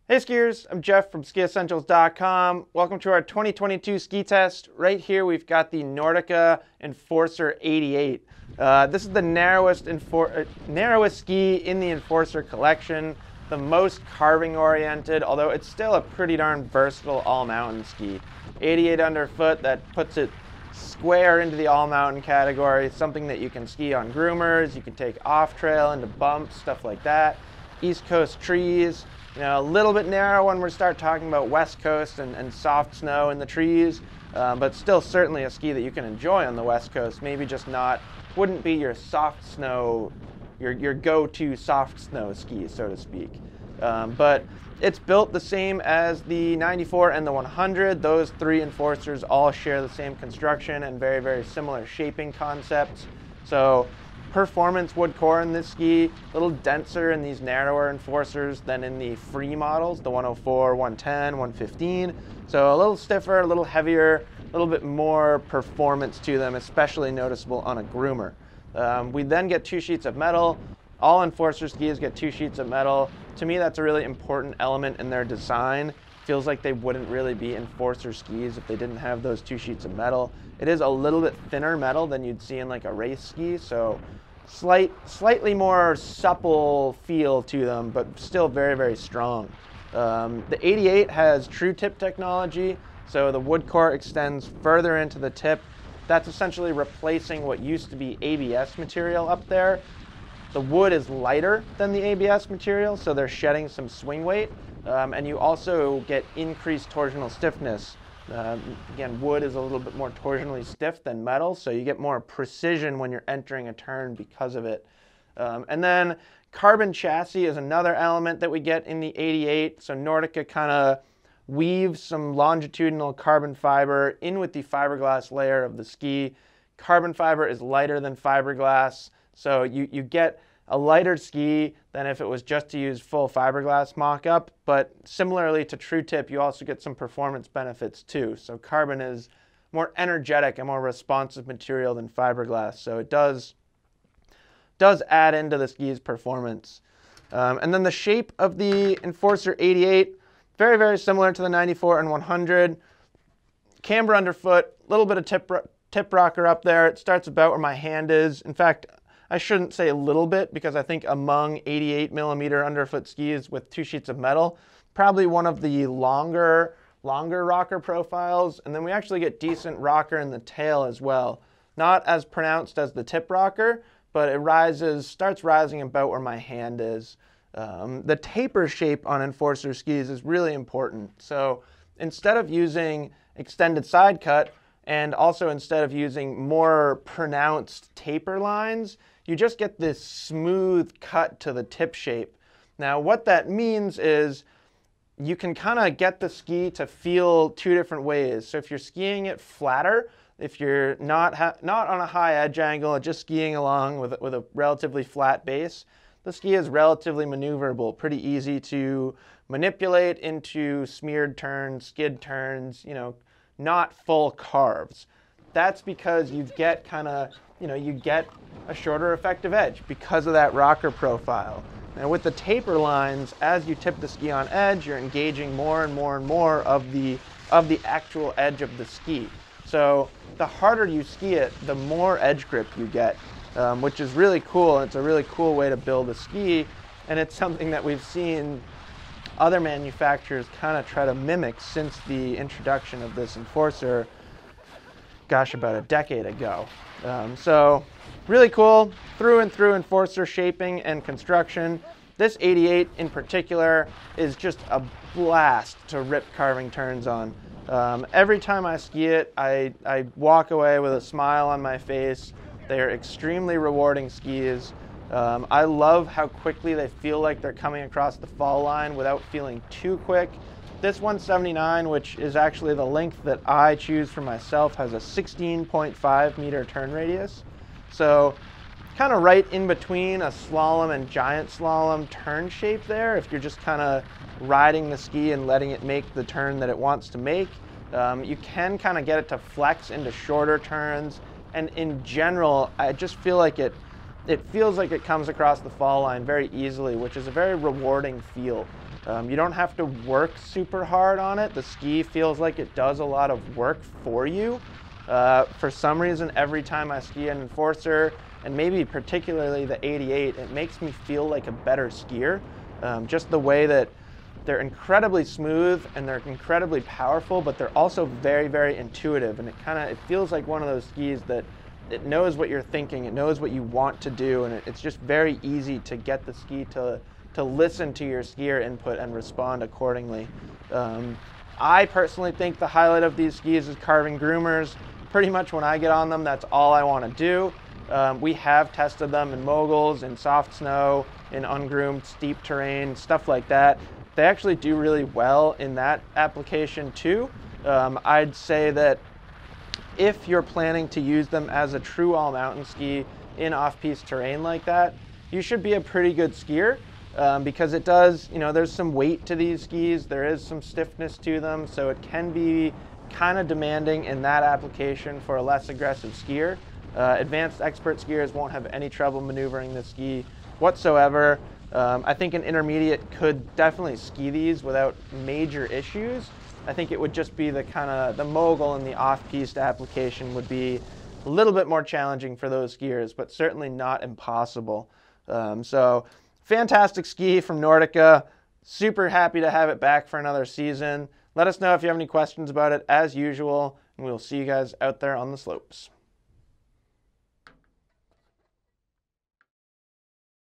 Hey skiers, I'm Jeff from Skiessentials.com. Welcome to our 2022 ski test. Right here we've got the Nordica Enforcer 88. This is the narrowest ski in the Enforcer collection, the most carving oriented, although it's still a pretty darn versatile all-mountain ski. 88 underfoot, that puts it square into the all-mountain category, something that you can ski on groomers, you can take off-trail into bumps, stuff like that. East Coast trees. A little bit narrow when we start talking about West Coast and soft snow in the trees, but still certainly a ski that you can enjoy on the West Coast. Maybe just wouldn't be your soft snow, your go-to soft snow ski, so to speak. But it's built the same as the 94 and the 100. Those three Enforcers all share the same construction and very, very similar shaping concepts. So performance wood core in this ski, a little denser in these narrower Enforcers than in the free models, the 104, 110, 115. So a little stiffer, a little heavier, a little bit more performance to them, especially noticeable on a groomer. We then get 2 sheets of metal. All Enforcer skis get 2 sheets of metal. To me, that's a really important element in their design. Feels like they wouldn't really be Enforcer skis if they didn't have those 2 sheets of metal. It is a little bit thinner metal than you'd see in like a race ski, so slightly more supple feel to them, but still very, very strong. The 88 has true tip technology, so the wood core extends further into the tip. That's essentially replacing what used to be ABS material up there. The wood is lighter than the ABS material, so they're shedding some swing weight, and you also get increased torsional stiffness. Again, wood is a little bit more torsionally stiff than metal, so you get more precision when you're entering a turn because of it. And then carbon chassis is another element that we get in the 88. So Nordica kind of weaves some longitudinal carbon fiber in with the fiberglass layer of the ski. Carbon fiber is lighter than fiberglass, so you get a lighter ski than if it was just to use full fiberglass mock-up, but similarly to true tip, you also get some performance benefits too. So carbon is more energetic and more responsive material than fiberglass, so it does add into the ski's performance. And then the shape of the Enforcer 88, very, very similar to the 94 and 100. Camber underfoot, a little bit of tip rocker up there. It starts about where my hand is. In fact, I shouldn't say a little bit, because I think among 88 millimeter underfoot skis with 2 sheets of metal, probably one of the longer rocker profiles. And then we actually get decent rocker in the tail as well. Not as pronounced as the tip rocker, but it starts rising about where my hand is. The taper shape on Enforcer skis is really important. So instead of using extended side cut, and also instead of using more pronounced taper lines, you just get this smooth cut to the tip shape. Now what that means is you can kind of get the ski to feel 2 different ways. So if you're skiing it flatter, if you're not on a high edge angle, just skiing along with a relatively flat base, the ski is relatively maneuverable, pretty easy to manipulate into smeared turns, skid turns, not full carves. That's because you get you get a shorter effective edge because of that rocker profile. Now with the taper lines, as you tip the ski on edge, you're engaging more and more and more of the actual edge of the ski. So the harder you ski it, the more edge grip you get, which is really cool. It's a really cool way to build a ski, and it's something that we've seen other manufacturers kind of try to mimic since the introduction of this Enforcer, gosh, about a decade ago. So really cool, through and through Enforcer shaping and construction. This 88 in particular is just a blast to rip carving turns on. Every time I ski it, I walk away with a smile on my face. They are extremely rewarding skis. I love how quickly they feel like they're coming across the fall line without feeling too quick. This 179, which is actually the length that I choose for myself, has a 16.5 meter turn radius. So kind of right in between a slalom and giant slalom turn shape there, if you're just kind of riding the ski and letting it make the turn that it wants to make. You can kind of get it to flex into shorter turns, and in general, I just feel like it feels like it comes across the fall line very easily, which is a very rewarding feel. You don't have to work super hard on it. The ski feels like it does a lot of work for you. For some reason, every time I ski an Enforcer, and maybe particularly the 88, it makes me feel like a better skier. Just the way that they're incredibly smooth and they're incredibly powerful, but they're also very, very intuitive. And it feels like one of those skis that it knows what you're thinking, it knows what you want to do, and it's just very easy to get the ski to listen to your skier input and respond accordingly. I personally think the highlight of these skis is carving groomers. Pretty much when I get on them, that's all I want to do. We have tested them in moguls, in soft snow, in ungroomed steep terrain, stuff like that. They actually do really well in that application too. I'd say that if you're planning to use them as a true all-mountain ski in off-piste terrain like that, you should be a pretty good skier, because it does, there's some weight to these skis, there is some stiffness to them, so it can be kind of demanding in that application for a less aggressive skier. Advanced expert skiers won't have any trouble maneuvering the ski whatsoever. I think an intermediate could definitely ski these without major issues. I think it would just be the mogul and the off-piste application would be a little bit more challenging for those skiers, but certainly not impossible. So fantastic ski from Nordica. Super happy to have it back for another season. Let us know if you have any questions about it as usual, and we'll see you guys out there on the slopes.